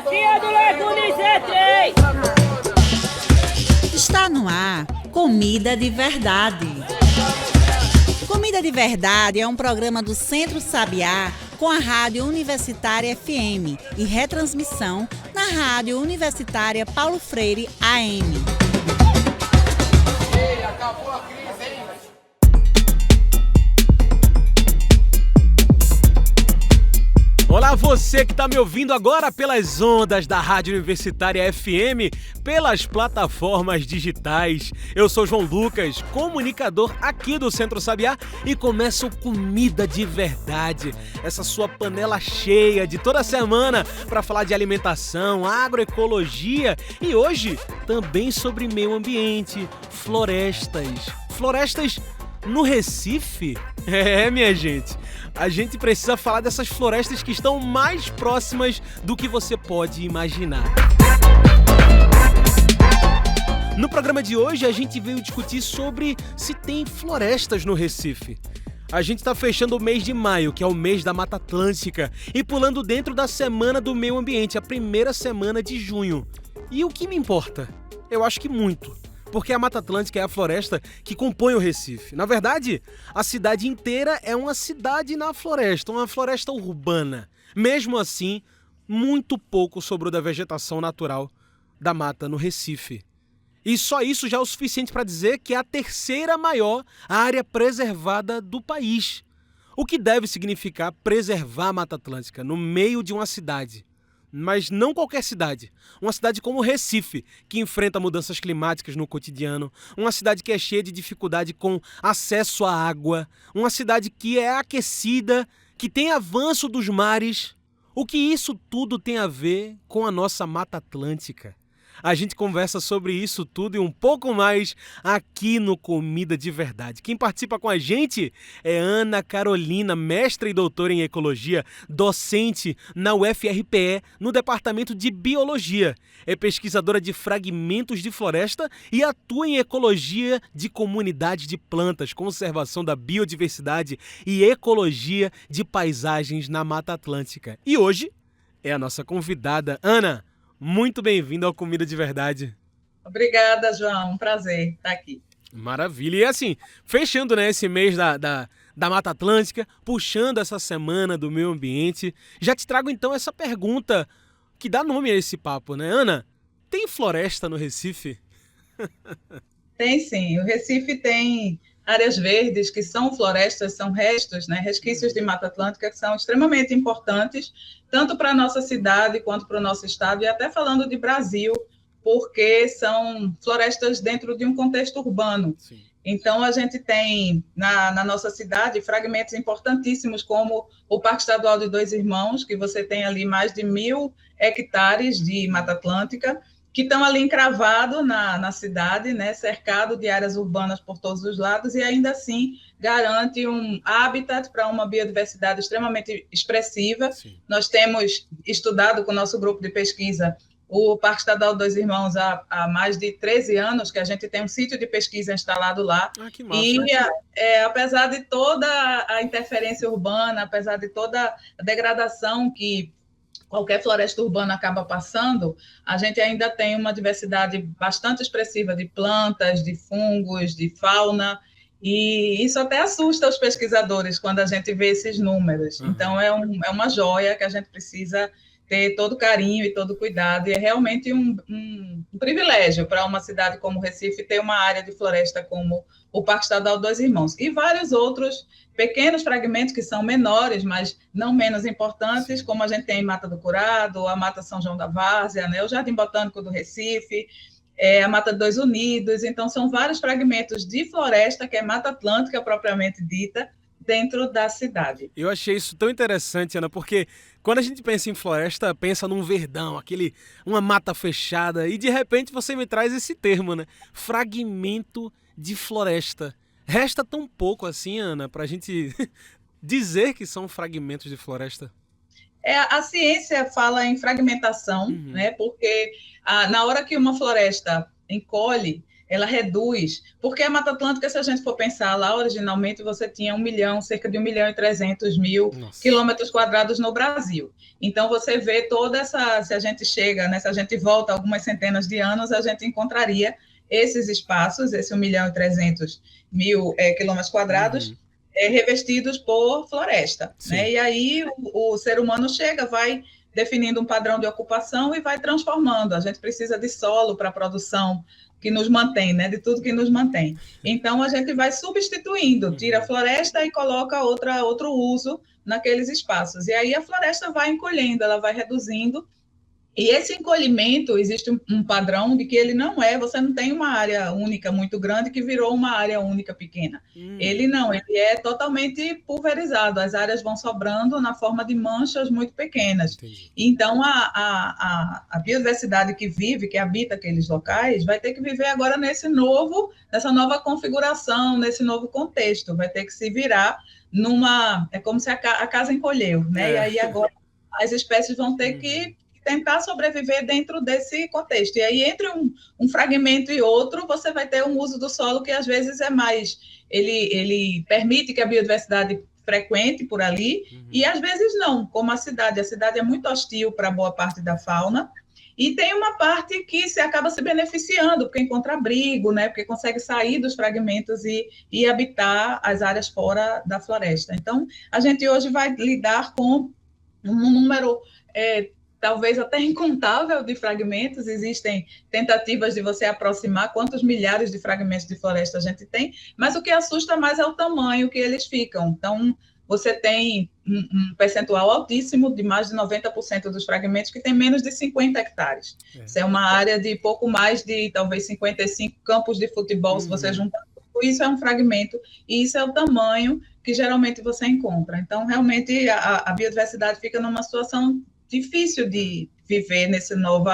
Tia do Legume Z3. Está no ar Comida de Verdade. Comida de Verdade é um programa do Centro Sabiá com a Rádio Universitária FM e retransmissão na Rádio Universitária Paulo Freire AM. Ei, acabou a crise, hein? Olá, você que está me ouvindo agora pelas ondas da Rádio Universitária FM, pelas plataformas digitais. Eu sou João Lucas, comunicador aqui do Centro Sabiá e começo Comida de Verdade, essa sua panela cheia de toda semana para falar de alimentação, agroecologia e hoje também sobre meio ambiente, florestas. Florestas no Recife? Minha gente. A gente precisa falar dessas florestas que estão mais próximas do que você pode imaginar. No programa de hoje, a gente veio discutir sobre se tem florestas no Recife. A gente está fechando o mês de maio, que é o mês da Mata Atlântica, e pulando dentro da Semana do Meio Ambiente, a primeira semana de junho. E o que me importa? Eu acho que muito. Porque a Mata Atlântica é a floresta que compõe o Recife. Na verdade, a cidade inteira é uma cidade na floresta, uma floresta urbana. Mesmo assim, muito pouco sobrou da vegetação natural da mata no Recife. E só isso já é o suficiente para dizer que é a terceira maior área preservada do país. O que deve significar preservar a Mata Atlântica no meio de uma cidade? Mas não qualquer cidade. Uma cidade como Recife, que enfrenta mudanças climáticas no cotidiano. Uma cidade que é cheia de dificuldade com acesso à água. Uma cidade que é aquecida, que tem avanço dos mares. O que isso tudo tem a ver com a nossa Mata Atlântica? A gente conversa sobre isso tudo e um pouco mais aqui no Comida de Verdade. Quem participa com a gente é Ana Carolina, mestra e doutora em Ecologia, docente na UFRPE, no Departamento de Biologia. É pesquisadora de fragmentos de floresta e atua em Ecologia de comunidades de plantas, conservação da biodiversidade e ecologia de paisagens na Mata Atlântica. E hoje é a nossa convidada. Ana, muito bem-vindo ao Comida de Verdade. Obrigada, João. Um prazer estar aqui. Maravilha. E assim, fechando, né, esse mês da Mata Atlântica, puxando essa semana do meio ambiente, já te trago então essa pergunta que dá nome a esse papo, né? Ana, tem floresta no Recife? Tem sim. O Recife tem áreas verdes que são florestas, são restos, né, resquícios de Mata Atlântica que são extremamente importantes, tanto para a nossa cidade quanto para o nosso estado, e até falando de Brasil, porque são florestas dentro de um contexto urbano. Sim. Então, a gente tem na nossa cidade fragmentos importantíssimos, como o Parque Estadual de Dois Irmãos, que você tem ali mais de 1.000 hectares de Mata Atlântica, que estão ali encravados na cidade, né, cercado de áreas urbanas por todos os lados, e ainda assim garante um habitat para uma biodiversidade extremamente expressiva. Sim. Nós temos estudado com o nosso grupo de pesquisa o Parque Estadual Dois Irmãos há mais de 13 anos, que a gente tem um sítio de pesquisa instalado lá. Que massa, e apesar de toda a interferência urbana, apesar de toda a degradação que qualquer floresta urbana acaba passando, a gente ainda tem uma diversidade bastante expressiva de plantas, de fungos, de fauna, e isso até assusta os pesquisadores quando a gente vê esses números. Uhum. Então, é uma joia que a gente precisa ter todo carinho e todo cuidado, e é realmente um privilégio para uma cidade como Recife ter uma área de floresta como o Parque Estadual Dois Irmãos, e vários outros pequenos fragmentos que são menores, mas não menos importantes, como a gente tem Mata do Curado, a Mata São João da Várzea, né, o Jardim Botânico do Recife, a Mata Dois Unidos. Então são vários fragmentos de floresta, que é Mata Atlântica propriamente dita, dentro da cidade. Eu achei isso tão interessante, Ana, porque quando a gente pensa em floresta, pensa num verdão, uma mata fechada, e de repente você me traz esse termo, né? Fragmento de floresta. Resta tão pouco assim, Ana, para a gente dizer que são fragmentos de floresta. A ciência fala em fragmentação, né? Porque na hora que uma floresta encolhe, ela reduz, porque a Mata Atlântica, se a gente for pensar lá, originalmente você tinha cerca de 1.300.000 quilômetros quadrados no Brasil. Então, você vê toda essa, se a gente chega, né, se a gente volta algumas centenas de anos, a gente encontraria esses espaços, esse 1.300.000 quilômetros quadrados, revestidos por floresta. Né? E aí o ser humano chega, vai definindo um padrão de ocupação e vai transformando. A gente precisa de solo para a produção que nos mantém, né? De tudo que nos mantém. Então, a gente vai substituindo, tira a floresta e coloca outro uso naqueles espaços. E aí a floresta vai encolhendo, ela vai reduzindo. E esse encolhimento, existe um padrão de que ele não você não tem uma área única muito grande que virou uma área única pequena. Ele não, ele é totalmente pulverizado, as áreas vão sobrando na forma de manchas muito pequenas. Entendi. Então, a biodiversidade que habita aqueles locais, vai ter que viver agora nessa nova configuração, nesse novo contexto, vai ter que se virar é como se a casa encolheu, né? E aí agora as espécies vão ter que tentar sobreviver dentro desse contexto. E aí, entre um fragmento e outro, você vai ter um uso do solo que, às vezes, é mais... Ele permite que a biodiversidade frequente por ali, e, às vezes, não, como a cidade. A cidade é muito hostil para boa parte da fauna, e tem uma parte que acaba se beneficiando, porque encontra abrigo, né? Porque consegue sair dos fragmentos e habitar as áreas fora da floresta. Então, a gente hoje vai lidar com um número... talvez até incontável de fragmentos, existem tentativas de você aproximar quantos milhares de fragmentos de floresta a gente tem, mas o que assusta mais é o tamanho que eles ficam. Então, você tem um percentual altíssimo de mais de 90% dos fragmentos que tem menos de 50 hectares. Isso é uma área de pouco mais de, talvez, 55 campos de futebol, se você juntar tudo, isso é um fragmento, e isso é o tamanho que geralmente você encontra. Então, realmente, a biodiversidade fica numa situação difícil de viver nesse novo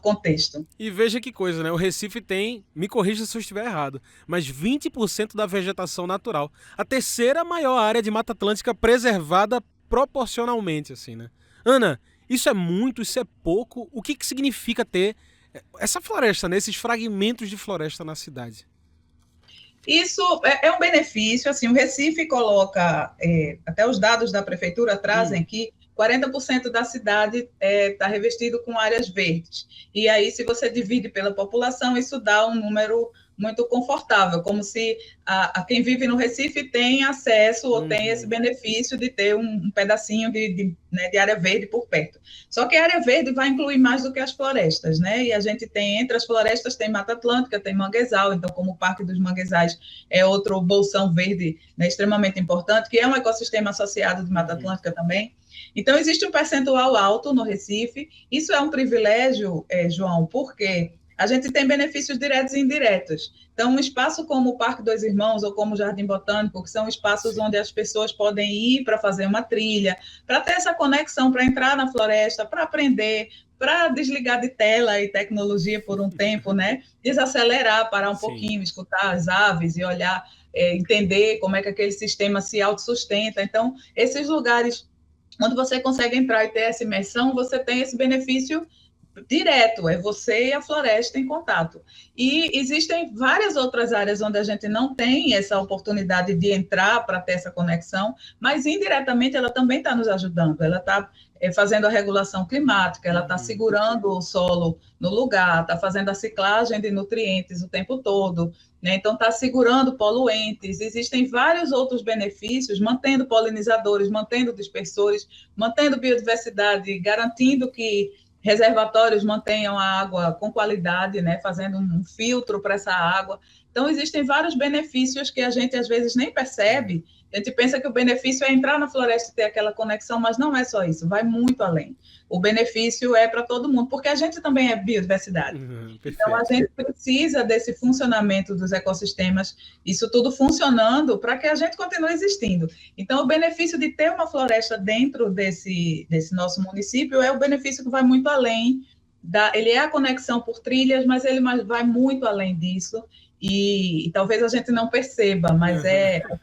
contexto. E veja que coisa, né? O Recife tem, me corrija se eu estiver errado, mas 20% da vegetação natural. A terceira maior área de Mata Atlântica preservada proporcionalmente, assim, né? Ana, isso é muito, isso é pouco? O que significa ter essa floresta, né? Esses fragmentos de floresta na cidade? Isso é um benefício, assim, o Recife coloca, até os dados da prefeitura trazem que 40% da cidade está revestido com áreas verdes. E aí, se você divide pela população, isso dá um número muito confortável, como se quem vive no Recife tem acesso ou tem esse benefício de ter um pedacinho de área verde por perto. Só que a área verde vai incluir mais do que as florestas, né? E a gente tem, entre as florestas, tem Mata Atlântica, tem manguezal, então, como o Parque dos Manguezais é outro bolsão verde, né, extremamente importante, que é um ecossistema associado de Mata Atlântica também. Então, existe um percentual alto no Recife. Isso é um privilégio, João, porque a gente tem benefícios diretos e indiretos. Então, um espaço como o Parque Dois Irmãos ou como o Jardim Botânico, que são espaços onde as pessoas podem ir para fazer uma trilha, para ter essa conexão, para entrar na floresta, para aprender, para desligar de tela e tecnologia por um tempo, né? Desacelerar, parar um pouquinho, escutar as aves e olhar, entender como é que aquele sistema se autossustenta. Então, esses lugares onde você consegue entrar e ter essa imersão, você tem esse benefício direto, é você e a floresta em contato. E existem várias outras áreas onde a gente não tem essa oportunidade de entrar para ter essa conexão, mas indiretamente ela também está nos ajudando, ela está fazendo a regulação climática, ela está segurando o solo no lugar, está fazendo a ciclagem de nutrientes o tempo todo, né? Então está segurando poluentes, existem vários outros benefícios, mantendo polinizadores, mantendo dispersores, mantendo biodiversidade, garantindo que reservatórios mantenham a água com qualidade, né, fazendo um filtro para essa água. Então, existem vários benefícios que a gente, às vezes, nem percebe. A gente pensa que o benefício é entrar na floresta e ter aquela conexão, mas não é só isso, vai muito além. O benefício é para todo mundo, porque a gente também é biodiversidade. Então, a gente precisa desse funcionamento dos ecossistemas, isso tudo funcionando para que a gente continue existindo. Então, o benefício de ter uma floresta dentro desse nosso município é o benefício que vai muito além. Ele é a conexão por trilhas, mas ele vai muito além disso. E talvez a gente não perceba, mas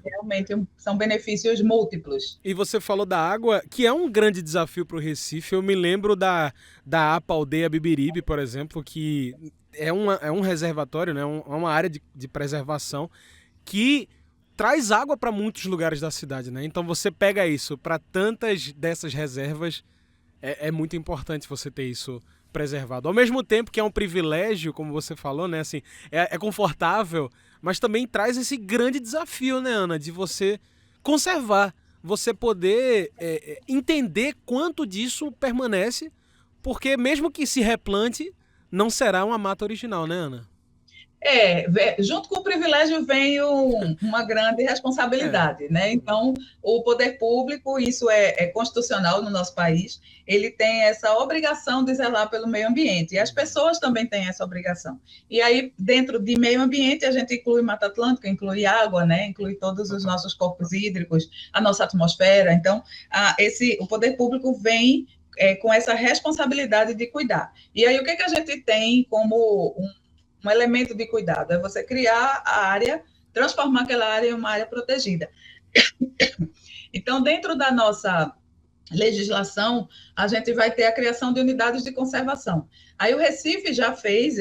realmente são benefícios múltiplos. E você falou da água, que é um grande desafio para o Recife. Eu me lembro da APA Aldeia Bibiribe, por exemplo, que é um reservatório, né? É uma área de preservação que traz água para muitos lugares da cidade, né? Então você pega isso para tantas dessas reservas, é muito importante você ter isso preservado. Ao mesmo tempo que é um privilégio, como você falou, né? Assim, é confortável, mas também traz esse grande desafio, né, Ana? De você conservar, você poder entender quanto disso permanece, porque mesmo que se replante, não será uma mata original, né, Ana? Junto com o privilégio vem uma grande responsabilidade, né? Então, o poder público, isso é constitucional no nosso país, ele tem essa obrigação de zelar pelo meio ambiente, e as pessoas também têm essa obrigação. E aí, dentro de meio ambiente, a gente inclui Mata Atlântica, inclui água, né? Inclui todos os nossos corpos hídricos, a nossa atmosfera. Então, o poder público vem com essa responsabilidade de cuidar. E aí, o que a gente tem como um elemento de cuidado? É você criar a área, transformar aquela área em uma área protegida. Então, dentro da nossa legislação, a gente vai ter a criação de unidades de conservação. Aí o Recife já fez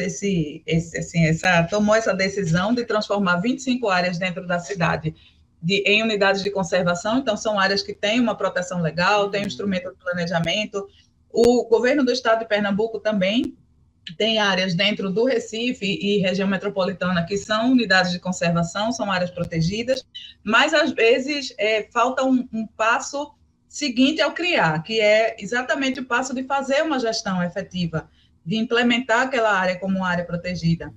tomou essa decisão de transformar 25 áreas dentro da cidade em unidades de conservação. Então, são áreas que têm uma proteção legal, têm um instrumento de planejamento. O governo do estado de Pernambuco também tem áreas dentro do Recife e região metropolitana que são unidades de conservação, são áreas protegidas, mas às vezes falta um passo seguinte ao criar, que é exatamente o passo de fazer uma gestão efetiva, de implementar aquela área como uma área protegida.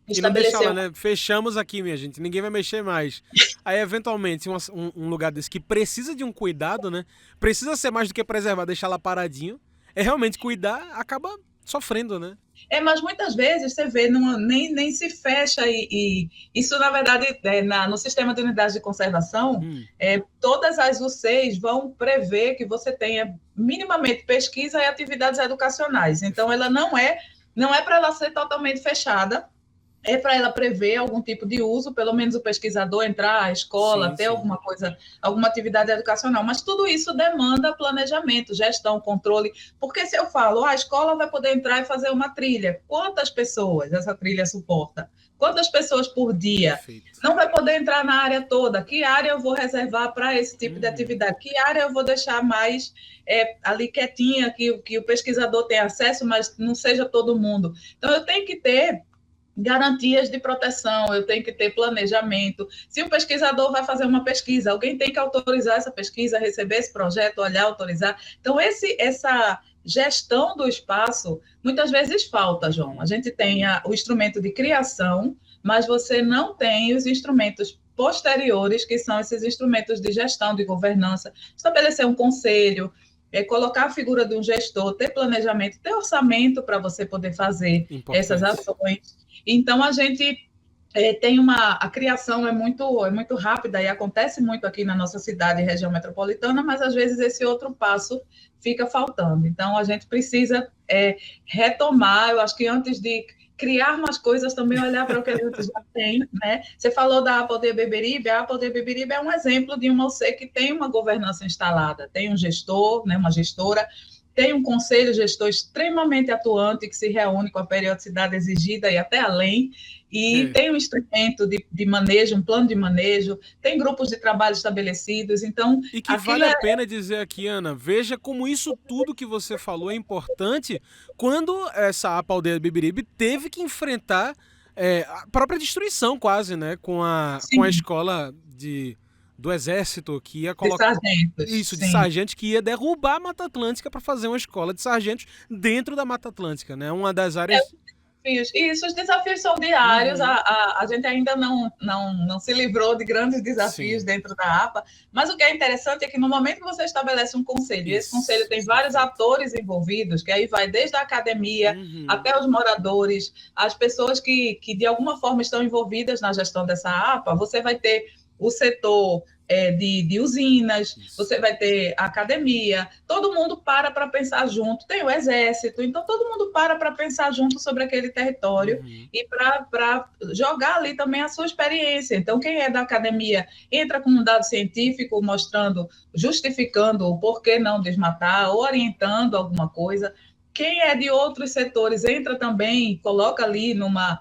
E não deixar lá, né? Fechamos aqui, minha gente, ninguém vai mexer mais. Aí, eventualmente, um lugar desse que precisa de um cuidado, né? Precisa ser mais do que preservar, deixar lá paradinho, realmente cuidar, acaba sofrendo, né? Mas muitas vezes você vê, nem se fecha, e isso, na verdade, no sistema de unidades de conservação, todas as UCs vão prever que você tenha minimamente pesquisa e atividades educacionais. Então, ela não é para ela ser totalmente fechada, é para ela prever algum tipo de uso, pelo menos o pesquisador entrar, a escola, ter alguma coisa, alguma atividade educacional. Mas tudo isso demanda planejamento, gestão, controle. Porque se eu falo, a escola vai poder entrar e fazer uma trilha, quantas pessoas essa trilha suporta? Quantas pessoas por dia? Perfeito. Não vai poder entrar na área toda. Que área eu vou reservar para esse tipo de atividade? Que área eu vou deixar mais ali quietinha, que o pesquisador tenha acesso, mas não seja todo mundo? Então, eu tenho que ter garantias de proteção, eu tenho que ter planejamento. Se o pesquisador vai fazer uma pesquisa, alguém tem que autorizar essa pesquisa, receber esse projeto, olhar, autorizar. Então, essa gestão do espaço, muitas vezes falta, João. A gente tem o instrumento de criação, mas você não tem os instrumentos posteriores, que são esses instrumentos de gestão, de governança, estabelecer um conselho, colocar a figura de um gestor, ter planejamento, ter orçamento para você poder fazer essas ações. Então, a gente tem a criação é muito rápida e acontece muito aqui na nossa cidade e região metropolitana, mas às vezes esse outro passo fica faltando. Então, a gente precisa retomar, eu acho que antes de criar mais coisas, também olhar para o que a gente já tem, né? Você falou da APA Aldeia Beberibe, a APA Aldeia Beberibe é um exemplo de uma UC que tem uma governança instalada, tem um gestor, né, uma gestora, tem um conselho gestor extremamente atuante que se reúne com a periodicidade exigida e até além, e tem um instrumento de manejo, um plano de manejo, tem grupos de trabalho estabelecidos, então... E que vale a pena dizer aqui, Ana, veja como isso tudo que você falou é importante quando essa APA Aldeia Beberibe teve que enfrentar a própria destruição quase, né, com a escola do Exército, que ia colocar... de sargentos, que ia derrubar a Mata Atlântica para fazer uma escola de sargentos dentro da Mata Atlântica, né? Uma das áreas... Isso, os desafios são diários, a gente ainda não se livrou de grandes desafios dentro da APA, mas o que é interessante é que no momento que você estabelece um conselho, e esse conselho tem vários atores envolvidos, que aí vai desde a academia até os moradores, as pessoas que de alguma forma estão envolvidas na gestão dessa APA, você vai ter o setor de usinas, você vai ter a academia, todo mundo para pensar junto, tem o exército, então todo mundo para pensar junto sobre aquele território e para jogar ali também a sua experiência. Então, quem é da academia entra com um dado científico mostrando, justificando o porquê não desmatar, orientando alguma coisa. quem é de outros setores entra também, coloca ali numa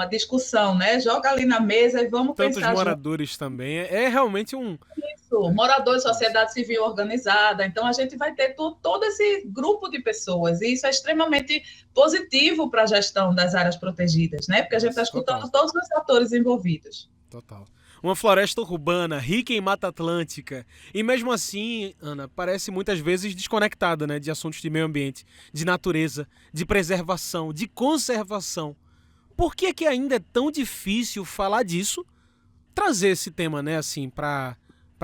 discussão, né? Joga ali na mesa e vamos Tantos pensar moradores junto. também. É realmente um... Isso, moradores, sociedade civil organizada. Então, a gente vai ter todo esse grupo de pessoas. E isso é extremamente positivo para a gestão das áreas protegidas, né? Porque a gente está escutando todos os atores envolvidos. Total. Uma floresta urbana, rica em Mata Atlântica. E mesmo assim, Ana, parece muitas vezes desconectada, né, de assuntos de meio ambiente, de natureza, de preservação, de conservação. Por que que ainda é tão difícil falar disso, trazer esse tema, né, assim, para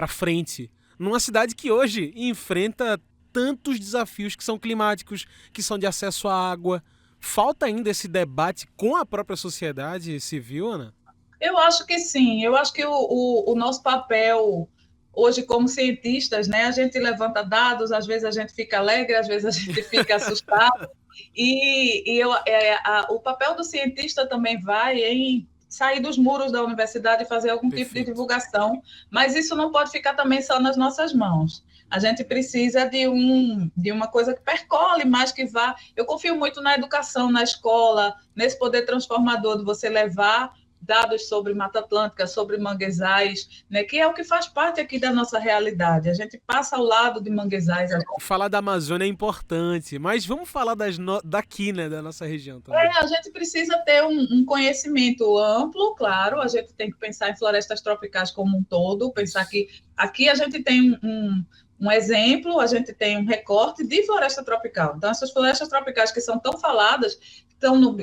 frente, numa cidade que hoje enfrenta tantos desafios que são climáticos, que são de acesso à água? Falta ainda esse debate com a própria sociedade civil, Ana? Eu acho que sim. Eu acho que o nosso papel hoje como cientistas, né, a gente levanta dados, às vezes a gente fica alegre, às vezes a gente fica assustado, o papel do cientista também vai em sair dos muros da universidade e fazer algum tipo de divulgação, mas isso não pode ficar também só nas nossas mãos. A gente precisa de uma coisa que percole mais, que vá... Eu confio muito na educação, na escola, nesse poder transformador de você levar dados sobre Mata Atlântica, sobre manguezais, né, que é o que faz parte aqui da nossa realidade. A gente passa ao lado de manguezais. Falar da Amazônia é importante, mas vamos falar daqui, né, da nossa região também. A gente precisa ter um conhecimento amplo, claro, a gente tem que pensar em florestas tropicais como um todo, pensar que aqui a gente tem um exemplo, a gente tem um recorte de floresta tropical. Então, essas florestas tropicais que são tão faladas,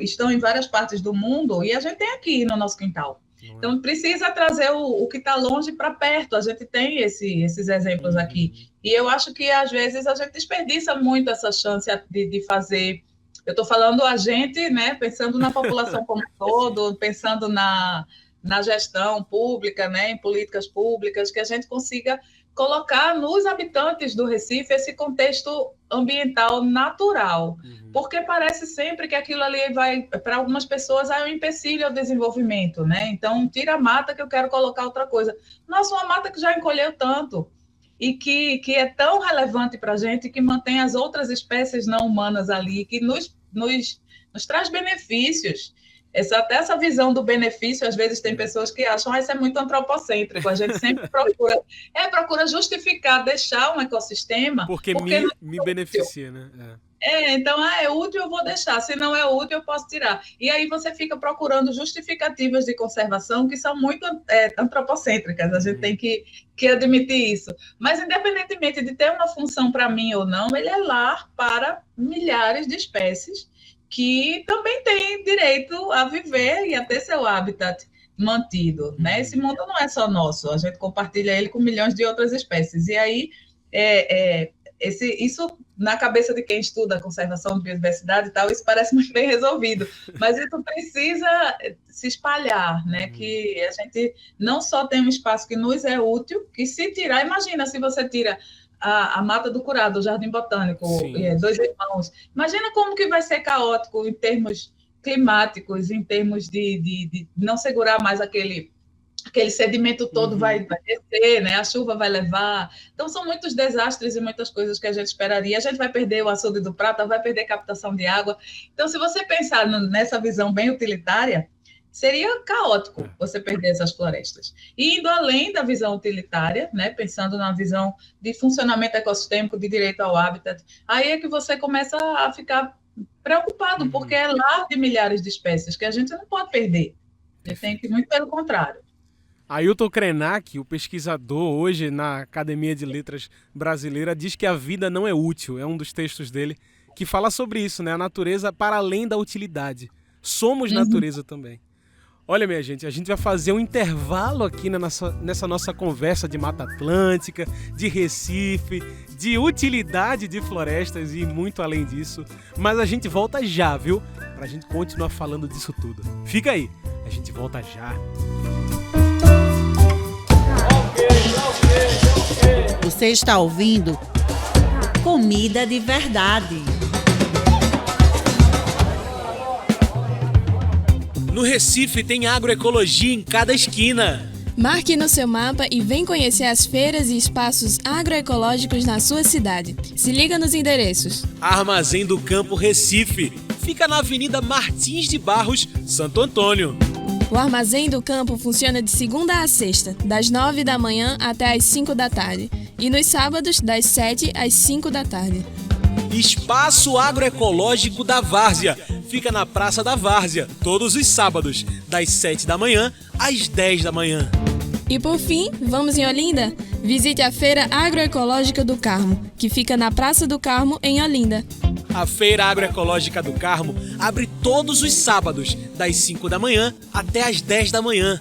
estão em várias partes do mundo, e a gente tem aqui no nosso quintal. Então, precisa trazer o que está longe para perto. A gente tem esses exemplos aqui. E eu acho que, às vezes, a gente desperdiça muito essa chance de fazer... Eu estou falando a gente, né, pensando na população como um todo, pensando na gestão pública, né, em políticas públicas, que a gente consiga colocar nos habitantes do Recife esse contexto ambiental natural, porque parece sempre que aquilo ali vai, para algumas pessoas, é um empecilho ao desenvolvimento, né? Então, tira a mata que eu quero colocar outra coisa. Nossa, uma mata que já encolheu tanto e que é tão relevante para a gente, que mantém as outras espécies não humanas ali, que nos traz benefícios. Até essa visão do benefício, às vezes tem pessoas que acham isso é muito antropocêntrico. A gente sempre procura justificar, deixar um ecossistema... Porque me beneficia, né? Então, é útil, eu vou deixar. Se não é útil, eu posso tirar. E aí você fica procurando justificativas de conservação que são muito antropocêntricas. A gente tem que admitir isso. Mas, independentemente de ter uma função para mim ou não, ele é lar para milhares de espécies que também tem direito a viver e a ter seu habitat mantido, né? Esse mundo não é só nosso, a gente compartilha ele com milhões de outras espécies. E aí, isso, na cabeça de quem estuda a conservação de biodiversidade e tal, isso parece muito bem resolvido, mas isso precisa se espalhar, né? Que a gente não só tem um espaço que nos é útil, que se tirar, imagina se você tira a Mata do Curado, o Jardim Botânico, Dois Irmãos. Imagina como que vai ser caótico em termos climáticos, em termos de não segurar mais aquele sedimento todo vai descer, né? A chuva vai levar. Então, são muitos desastres e muitas coisas que a gente esperaria. A gente vai perder o açude do Prata, vai perder captação de água. Então, se você pensar nessa visão bem utilitária, seria caótico você perder essas florestas. E indo além da visão utilitária, né, pensando na visão de funcionamento ecossistêmico, de direito ao habitat, aí é que você começa a ficar preocupado, porque é lar de milhares de espécies que a gente não pode perder. A gente tem que, muito pelo contrário. Ailton Krenak, o pesquisador hoje na Academia de Letras Brasileira, diz que a vida não é útil. É um dos textos dele que fala sobre isso, né? A natureza para além da utilidade. Somos natureza também. Olha, minha gente, a gente vai fazer um intervalo aqui nessa nossa conversa de Mata Atlântica, de Recife, de utilidade de florestas e muito além disso. Mas a gente volta já, viu? Pra gente continuar falando disso tudo. Fica aí, a gente volta já. Você está ouvindo Comida de Verdade. No Recife tem agroecologia em cada esquina. Marque no seu mapa e vem conhecer as feiras e espaços agroecológicos na sua cidade. Se liga nos endereços. Armazém do Campo Recife. Fica na Avenida Martins de Barros, Santo Antônio. O Armazém do Campo funciona de segunda a sexta, das 9 da manhã até as 5 da tarde. E nos sábados, das 7 às 5 da tarde. Espaço Agroecológico da Várzea. Fica na Praça da Várzea, todos os sábados, das 7 da manhã às 10 da manhã. E por fim, vamos em Olinda? Visite a Feira Agroecológica do Carmo, que fica na Praça do Carmo, em Olinda. A Feira Agroecológica do Carmo abre todos os sábados, das 5 da manhã até as 10 da manhã.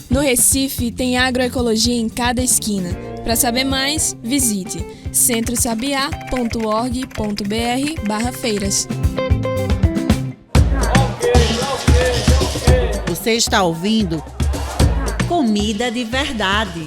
No Recife, tem agroecologia em cada esquina. Para saber mais, visite centrosabiá.org.br/feiras. Você está ouvindo Comida de Verdade.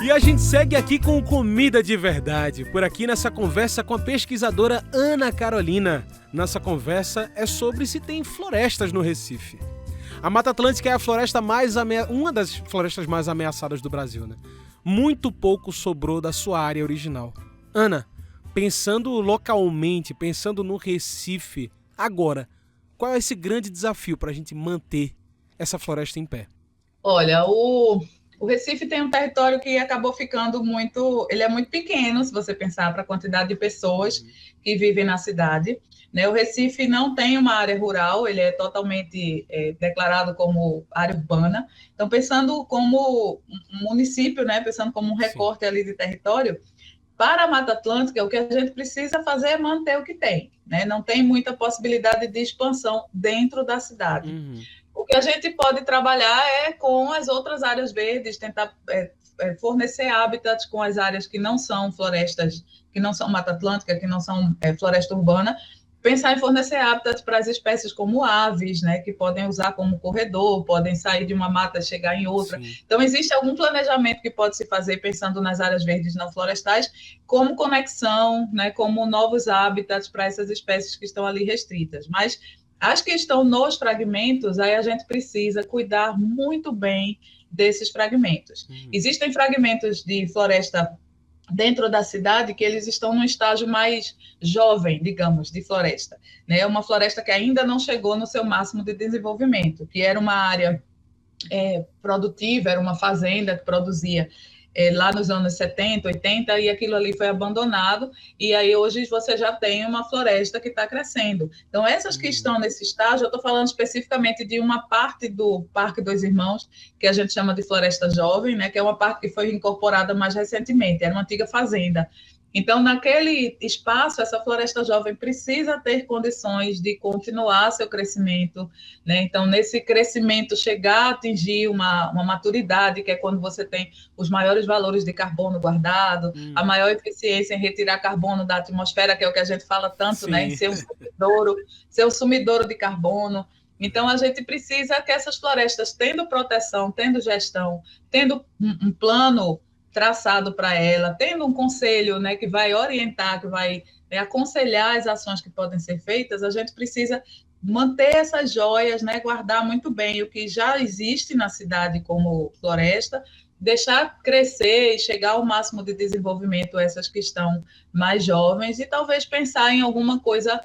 E a gente segue aqui com Comida de Verdade, por aqui nessa conversa com a pesquisadora Ana Carolina. Nossa conversa é sobre se tem florestas no Recife. A Mata Atlântica é a floresta uma das florestas mais ameaçadas do Brasil, né? Muito pouco sobrou da sua área original. Ana, pensando localmente, pensando no Recife, agora, qual é esse grande desafio para a gente manter essa floresta em pé? Olha, o Recife tem um território que acabou ficando ele é muito pequeno, se você pensar para a quantidade de pessoas que vivem na cidade, né? O Recife não tem uma área rural, ele é totalmente declarado como área urbana. Então, pensando como um município, né? Pensando como um recorte ali de território, para a Mata Atlântica, o que a gente precisa fazer é manter o que tem, né? Não tem muita possibilidade de expansão dentro da cidade. O que a gente pode trabalhar é com as outras áreas verdes, tentar fornecer hábitats com as áreas que não são florestas, que não são Mata Atlântica, que não são floresta urbana, pensar em fornecer hábitats para as espécies como aves, né, que podem usar como corredor, podem sair de uma mata e chegar em outra. Sim. Então, existe algum planejamento que pode se fazer pensando nas áreas verdes não florestais como conexão, né, como novos hábitats para essas espécies que estão ali restritas. Mas as que estão nos fragmentos, aí a gente precisa cuidar muito bem desses fragmentos. Existem fragmentos de floresta dentro da cidade que eles estão num estágio mais jovem, digamos, de floresta, né? Uma floresta que ainda não chegou no seu máximo de desenvolvimento, que era uma área produtiva, era uma fazenda que produzia lá nos anos 70, 80, e aquilo ali foi abandonado, e aí hoje você já tem uma floresta que está crescendo. Então, essas que estão nesse estágio, eu estou falando especificamente de uma parte do Parque dos Irmãos, que a gente chama de Floresta Jovem, né, que é uma parte que foi incorporada mais recentemente, era uma antiga fazenda. Então, naquele espaço, essa floresta jovem precisa ter condições de continuar seu crescimento, né? Então, nesse crescimento, chegar a atingir uma maturidade, que é quando você tem os maiores valores de carbono guardado, a maior eficiência em retirar carbono da atmosfera, que é o que a gente fala tanto, né? Em ser um sumidouro de carbono. Então, a gente precisa que essas florestas, tendo proteção, tendo gestão, tendo um plano traçado para ela, tendo um conselho, né, que vai orientar, que vai aconselhar as ações que podem ser feitas, a gente precisa manter essas joias, né, guardar muito bem o que já existe na cidade como floresta, deixar crescer e chegar ao máximo de desenvolvimento essas que estão mais jovens e talvez pensar em alguma coisa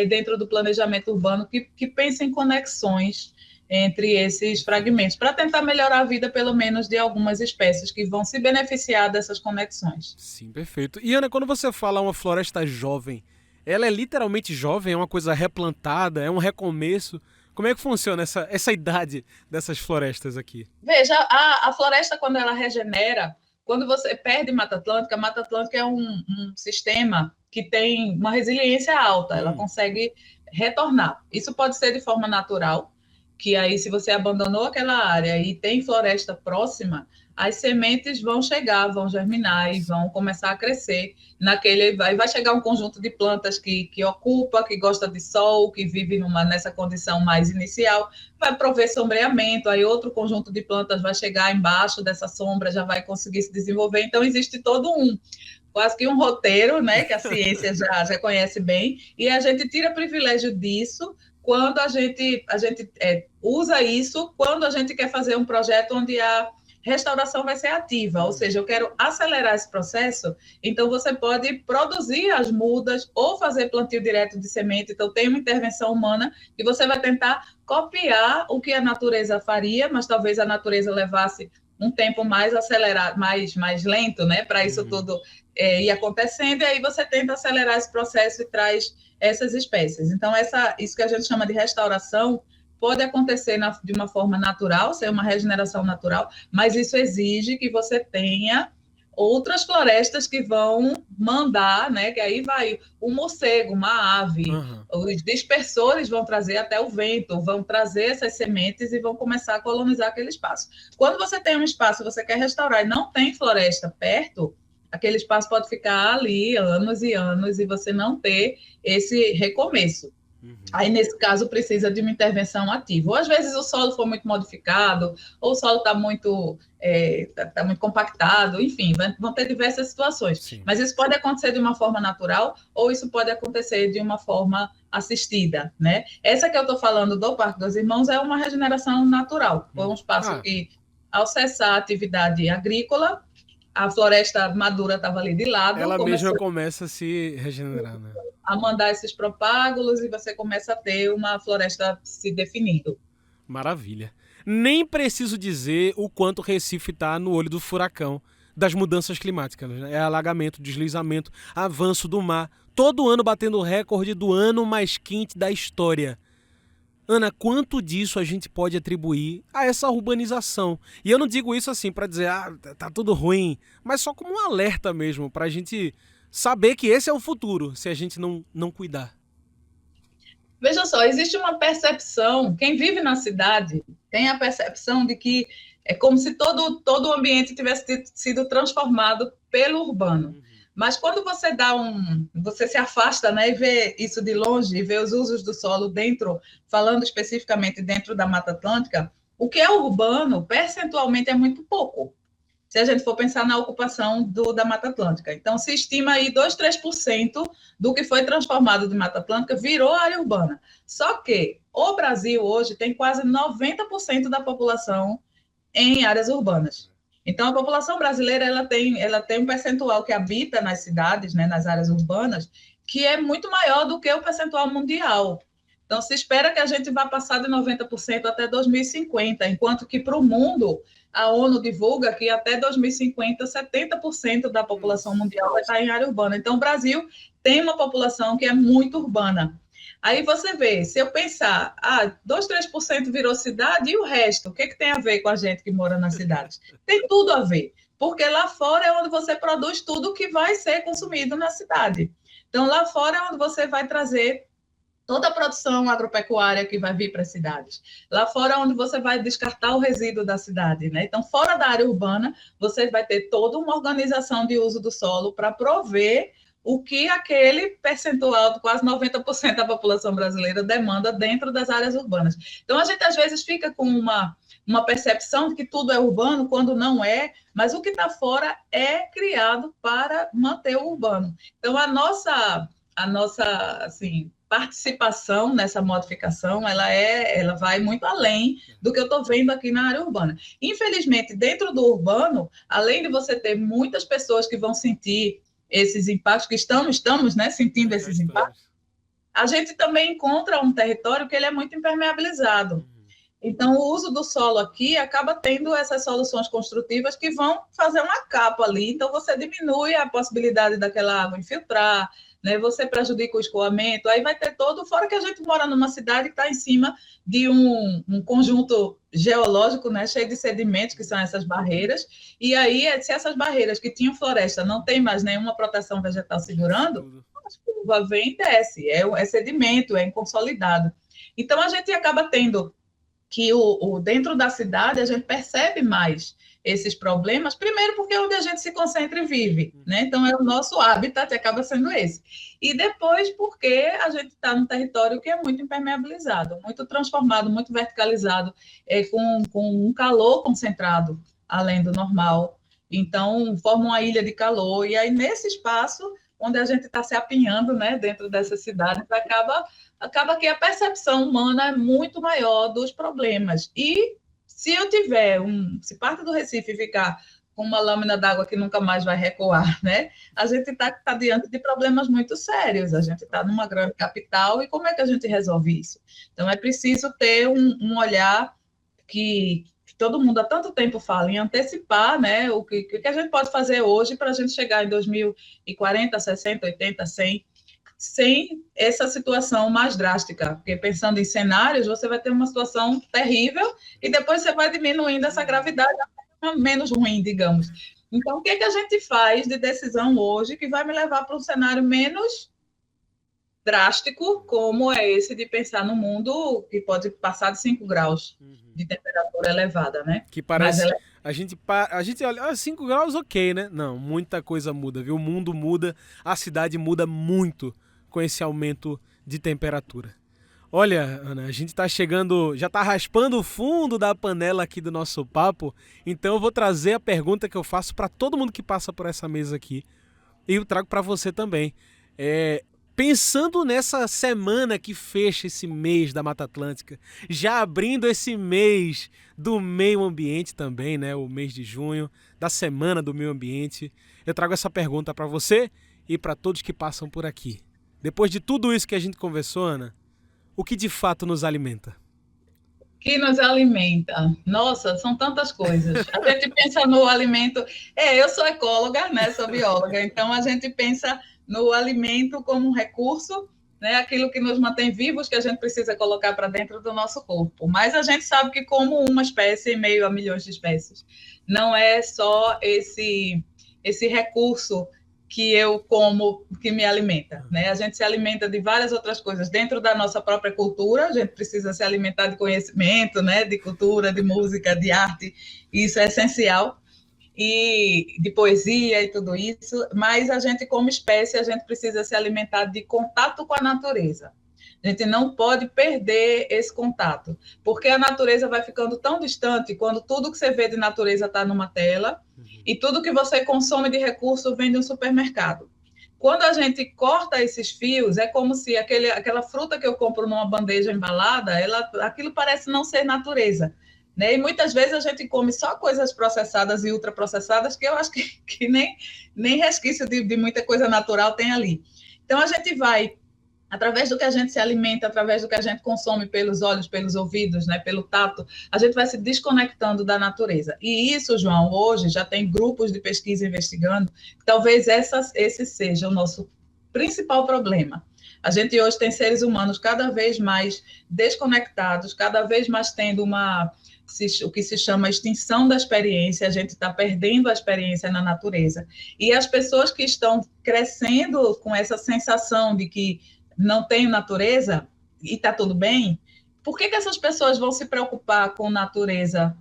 dentro do planejamento urbano que pense em conexões entre esses fragmentos, para tentar melhorar a vida, pelo menos, de algumas espécies que vão se beneficiar dessas conexões. Sim, perfeito. E, Ana, quando você fala uma floresta jovem, ela é literalmente jovem? É uma coisa replantada? É um recomeço? Como é que funciona essa idade dessas florestas aqui? Veja, a floresta, quando ela regenera, quando você perde Mata Atlântica, a Mata Atlântica é um sistema que tem uma resiliência alta, ela consegue retornar. Isso pode ser de forma natural, que aí se você abandonou aquela área e tem floresta próxima, as sementes vão chegar, vão germinar e vão começar a crescer. Vai chegar um conjunto de plantas que ocupa, que gosta de sol, que vive nessa condição mais inicial, vai prover sombreamento, aí outro conjunto de plantas vai chegar embaixo dessa sombra, já vai conseguir se desenvolver. Então, existe todo quase que um roteiro, né, que a ciência já conhece bem, e a gente tira privilégio disso quando a gente usa isso, quando a gente quer fazer um projeto onde a restauração vai ser ativa, ou seja, eu quero acelerar esse processo, então você pode produzir as mudas ou fazer plantio direto de semente, então tem uma intervenção humana que você vai tentar copiar o que a natureza faria, mas talvez a natureza levasse um tempo mais acelerado, mais lento, né, para isso tudo ir acontecendo, e aí você tenta acelerar esse processo e traz essas espécies. Então, isso que a gente chama de restauração pode acontecer de uma forma natural, ser uma regeneração natural, mas isso exige que você tenha outras florestas que vão mandar, né, que aí vai um morcego, uma ave, os dispersores vão trazer até o vento, vão trazer essas sementes e vão começar a colonizar aquele espaço. Quando você tem um espaço, você quer restaurar e não tem floresta perto, aquele espaço pode ficar ali anos e anos e você não ter esse recomeço. Aí, nesse caso, precisa de uma intervenção ativa. Ou, às vezes, o solo foi muito modificado, ou o solo está muito compactado, enfim, vão ter diversas situações. Sim. Mas isso pode acontecer de uma forma natural, ou isso pode acontecer de uma forma assistida, né? Essa que eu estou falando do Parque dos Irmãos é uma regeneração natural. Foi um espaço que, ao cessar a atividade agrícola, a floresta madura estava ali de lado. Ela mesma começa a se regenerar, né? A mandar esses propágulos e você começa a ter uma floresta se definindo. Maravilha. Nem preciso dizer o quanto o Recife está no olho do furacão das mudanças climáticas, né? É alagamento, deslizamento, avanço do mar. Todo ano batendo o recorde do ano mais quente da história. Ana, quanto disso a gente pode atribuir a essa urbanização? E eu não digo isso assim para dizer, tá tudo ruim, mas só como um alerta mesmo, para a gente saber que esse é o futuro, se a gente não cuidar. Veja só, existe uma percepção, quem vive na cidade tem a percepção de que é como se todo o ambiente tivesse sido transformado pelo urbano. Mas quando você se afasta, né, e vê isso de longe, e vê os usos do solo falando especificamente dentro da Mata Atlântica, o que é urbano, percentualmente, é muito pouco, se a gente for pensar na ocupação da Mata Atlântica. Então, se estima aí 2, 3% do que foi transformado de Mata Atlântica virou área urbana. Só que o Brasil hoje tem quase 90% da população em áreas urbanas. Então, a população brasileira ela tem um percentual que habita nas cidades, né, nas áreas urbanas, que é muito maior do que o percentual mundial. Então, se espera que a gente vá passar de 90% até 2050, enquanto que para o mundo, a ONU divulga que até 2050, 70% da população mundial vai estar em área urbana. Então, o Brasil tem uma população que é muito urbana. Aí você vê, se eu pensar, 2, 3% virou cidade, e o resto? O que tem a ver com a gente que mora nas cidades? Tem tudo a ver, porque lá fora é onde você produz tudo que vai ser consumido na cidade. Então, lá fora é onde você vai trazer toda a produção agropecuária que vai vir para as cidades. Lá fora é onde você vai descartar o resíduo da cidade, né? Então, fora da área urbana, você vai ter toda uma organização de uso do solo para prover o que aquele percentual de quase 90% da população brasileira demanda dentro das áreas urbanas. Então, a gente, às vezes, fica com uma percepção de que tudo é urbano, quando não é, mas o que está fora é criado para manter o urbano. Então, a nossa assim, participação nessa modificação, ela vai muito além do que eu estou vendo aqui na área urbana. Infelizmente, dentro do urbano, além de você ter muitas pessoas que vão sentir esses impactos, que estamos, né, sentindo esses impactos, a gente também encontra um território que ele é muito impermeabilizado. Então, o uso do solo aqui acaba tendo essas soluções construtivas que vão fazer uma capa ali, então você diminui a possibilidade daquela água infiltrar, né? Você prejudica o escoamento, aí vai ter todo, fora que a gente mora numa cidade que está em cima de um conjunto geológico, né, cheio de sedimentos, que são essas barreiras, e aí, se essas barreiras que tinham floresta não tem mais nenhuma proteção vegetal segurando, a chuva vem e desce, é sedimento, é inconsolidado. Então, a gente acaba tendo que dentro da cidade a gente percebe mais esses problemas, primeiro porque é onde a gente se concentra e vive, né? Então é o nosso habitat, acaba sendo esse. E depois porque a gente está num território que é muito impermeabilizado, muito transformado, muito verticalizado, com um calor concentrado, além do normal. Então forma uma ilha de calor, e aí nesse espaço onde a gente está se apinhando, né, dentro dessa cidade, acaba que a percepção humana é muito maior dos problemas. E se eu tiver se parte do Recife ficar com uma lâmina d'água que nunca mais vai recuar, né? A gente está diante de problemas muito sérios. A gente está numa grande capital, e como é que a gente resolve isso? Então, é preciso ter um olhar que todo mundo há tanto tempo fala em antecipar, né? O que a gente pode fazer hoje para a gente chegar em 2040, 60, 80, 100, sem essa situação mais drástica, porque pensando em cenários, você vai ter uma situação terrível e depois você vai diminuindo essa gravidade a menos ruim, digamos. Então, o que a gente faz de decisão hoje que vai me levar para um cenário menos drástico, como é esse de pensar no mundo que pode passar de 5 graus de temperatura elevada, né? Que parece... A gente olha, 5 graus, ok, né? Não, muita coisa muda, viu? O mundo muda, a cidade muda muito com esse aumento de temperatura. Olha, Ana, a gente tá chegando, já tá raspando o fundo da panela aqui do nosso papo, então eu vou trazer a pergunta que eu faço para todo mundo que passa por essa mesa aqui, e eu trago para você também. Pensando nessa semana que fecha esse mês da Mata Atlântica, já abrindo esse mês do meio ambiente também, né? O mês de junho, da Semana do Meio Ambiente, eu trago essa pergunta para você e para todos que passam por aqui. Depois de tudo isso que a gente conversou, Ana, o que de fato nos alimenta? Que nos alimenta? Nossa, são tantas coisas. A gente pensa no alimento... eu sou ecóloga, né? Sou bióloga, então a gente pensa no alimento como um recurso, né? Aquilo que nos mantém vivos, que a gente precisa colocar para dentro do nosso corpo. Mas a gente sabe que como uma espécie em meio a milhões de espécies, não é só esse recurso que eu como, que me alimenta, né? A gente se alimenta de várias outras coisas dentro da nossa própria cultura, a gente precisa se alimentar de conhecimento, né? De cultura, de música, de arte, isso é essencial, e de poesia e tudo isso, mas a gente como espécie, a gente precisa se alimentar de contato com a natureza. A gente não pode perder esse contato, porque a natureza vai ficando tão distante quando tudo que você vê de natureza está numa tela e tudo que você consome de recurso vem de um supermercado. Quando a gente corta esses fios, é como se aquela fruta que eu compro numa bandeja embalada, aquilo parece não ser natureza, né? E muitas vezes a gente come só coisas processadas e ultraprocessadas que eu acho que nem resquício de muita coisa natural tem ali. Então a gente vai, através do que a gente se alimenta, através do que a gente consome pelos olhos, pelos ouvidos, né, pelo tato, a gente vai se desconectando da natureza. E isso, João, hoje já tem grupos de pesquisa investigando, que talvez esse seja o nosso principal problema. A gente hoje tem seres humanos cada vez mais desconectados, cada vez mais tendo o que se chama extinção da experiência, a gente está perdendo a experiência na natureza. E as pessoas que estão crescendo com essa sensação de que não tem natureza e está tudo bem, por que essas pessoas vão se preocupar com natureza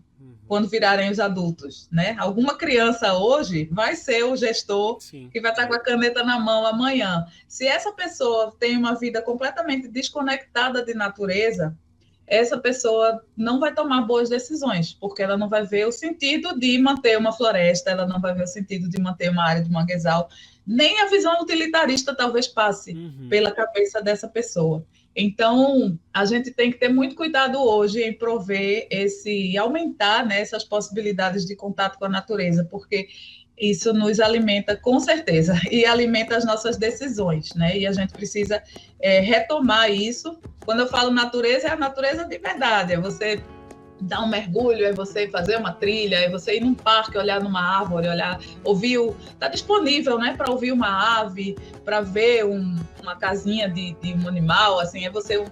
quando virarem os adultos, né? Alguma criança hoje vai ser o gestor que vai estar com a caneta na mão amanhã. Se essa pessoa tem uma vida completamente desconectada de natureza, essa pessoa não vai tomar boas decisões, porque ela não vai ver o sentido de manter uma floresta, ela não vai ver o sentido de manter uma área de manguezal, nem a visão utilitarista talvez passe pela cabeça dessa pessoa. Então, a gente tem que ter muito cuidado hoje em prover aumentar, né, essas possibilidades de contato com a natureza, porque isso nos alimenta com certeza e alimenta as nossas decisões, né? E a gente precisa retomar isso. Quando eu falo natureza, é a natureza de verdade, é você dar um mergulho, é você fazer uma trilha, é você ir num parque, olhar numa árvore, está disponível, né, para ouvir uma ave, para ver uma casinha de um animal, assim, é você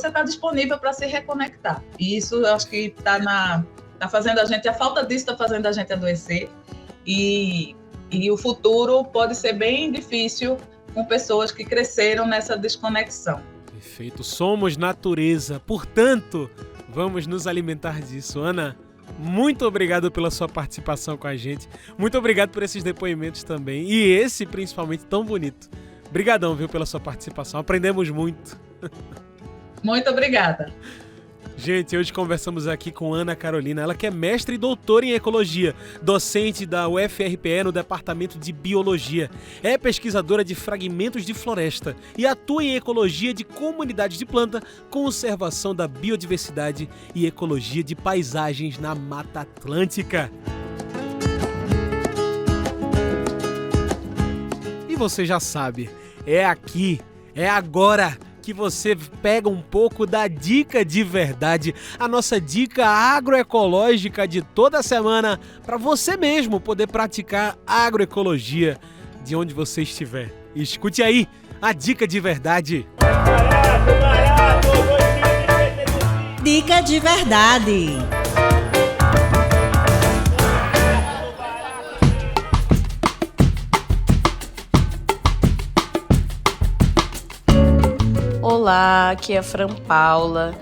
estar disponível para se reconectar. E isso eu acho que tá fazendo a falta disso está fazendo a gente adoecer, e o futuro pode ser bem difícil com pessoas que cresceram nessa desconexão. Perfeito, somos natureza, portanto, Vamos nos alimentar disso. Ana, muito obrigado pela sua participação com a gente. Muito obrigado por esses depoimentos também. E esse, principalmente, tão bonito. Obrigadão, viu, pela sua participação. Aprendemos muito. Muito obrigada. Gente, hoje conversamos aqui com Ana Carolina, ela que é mestre e doutora em ecologia, docente da UFRPE no departamento de biologia, é pesquisadora de fragmentos de floresta e atua em ecologia de comunidades de planta, conservação da biodiversidade e ecologia de paisagens na Mata Atlântica. E você já sabe, é aqui, é agora que você pega um pouco da Dica de Verdade, a nossa dica agroecológica de toda semana, para você mesmo poder praticar agroecologia de onde você estiver. Escute aí a Dica de Verdade. Dica de Verdade. Olá, aqui é a Fran Paula,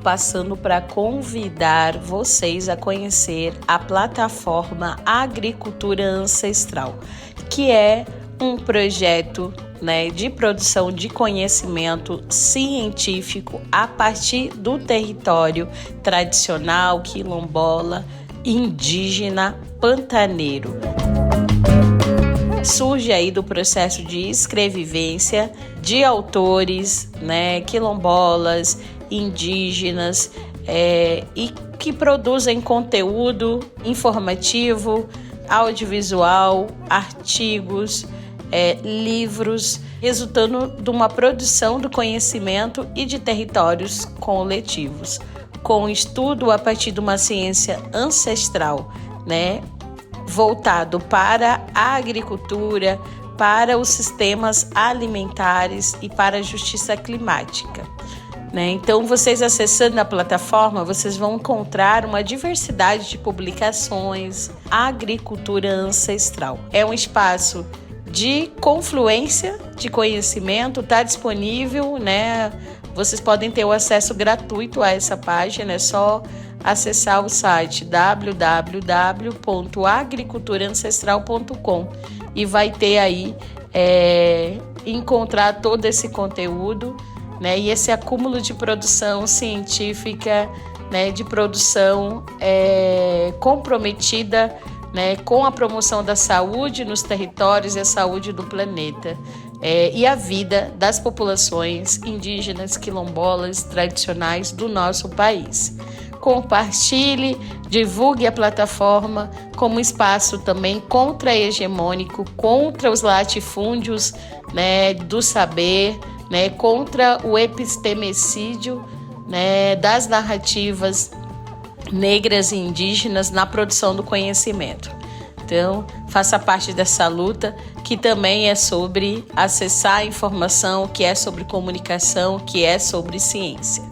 passando para convidar vocês a conhecer a plataforma Agricultura Ancestral, que é um projeto, de produção de conhecimento científico a partir do território tradicional, quilombola, indígena, pantaneiro. Surge aí do processo de escrevivência de autores, quilombolas, indígenas, e que produzem conteúdo informativo, audiovisual, artigos, livros, resultando de uma produção do conhecimento e de territórios coletivos, com estudo a partir de uma ciência ancestral, voltado para a agricultura, para os sistemas alimentares e para a justiça climática. Então, vocês acessando a plataforma, vocês vão encontrar uma diversidade de publicações. Agricultura Ancestral é um espaço de confluência de conhecimento, está disponível, Vocês podem ter o acesso gratuito a essa página, é só acessar o site www.agriculturaancestral.com e vai ter aí, encontrar todo esse conteúdo, e esse acúmulo de produção científica, de produção comprometida, com a promoção da saúde nos territórios e a saúde do planeta. E a vida das populações indígenas, quilombolas, tradicionais do nosso país. Compartilhe, divulgue a plataforma como espaço também contra-hegemônico, contra os latifúndios, do saber, contra o epistemicídio, das narrativas negras e indígenas na produção do conhecimento. Então, faça parte dessa luta, que também é sobre acessar a informação, que é sobre comunicação, que é sobre ciência.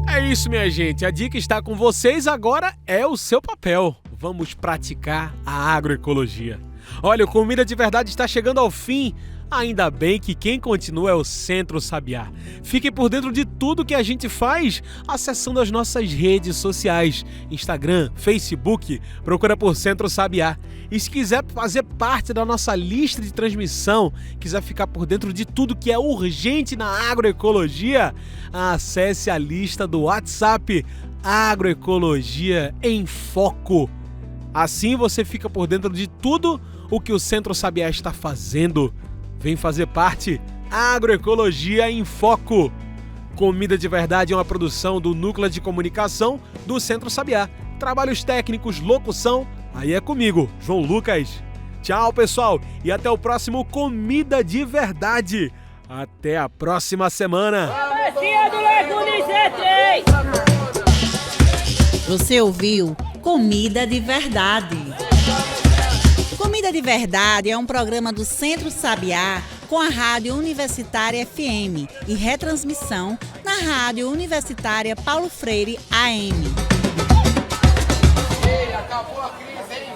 É isso, minha gente. A dica está com vocês, agora é o seu papel. Vamos praticar a agroecologia. Olha, o Comida de Verdade está chegando ao fim. Ainda bem que quem continua é o Centro Sabiá. Fique por dentro de tudo que a gente faz acessando as nossas redes sociais. Instagram, Facebook, procura por Centro Sabiá. E se quiser fazer parte da nossa lista de transmissão, quiser ficar por dentro de tudo que é urgente na agroecologia, acesse a lista do WhatsApp Agroecologia em Foco. Assim você fica por dentro de tudo o que o Centro Sabiá está fazendo. Vem fazer parte. Agroecologia em Foco. Comida de Verdade é uma produção do Núcleo de Comunicação do Centro Sabiá. Trabalhos técnicos, locução, aí é comigo, João Lucas. Tchau, pessoal, e até o próximo Comida de Verdade. Até a próxima semana. Você ouviu Comida de Verdade. Comida de Verdade é um programa do Centro Sabiá com a Rádio Universitária FM e retransmissão na Rádio Universitária Paulo Freire AM. Ei, acabou a crise, hein?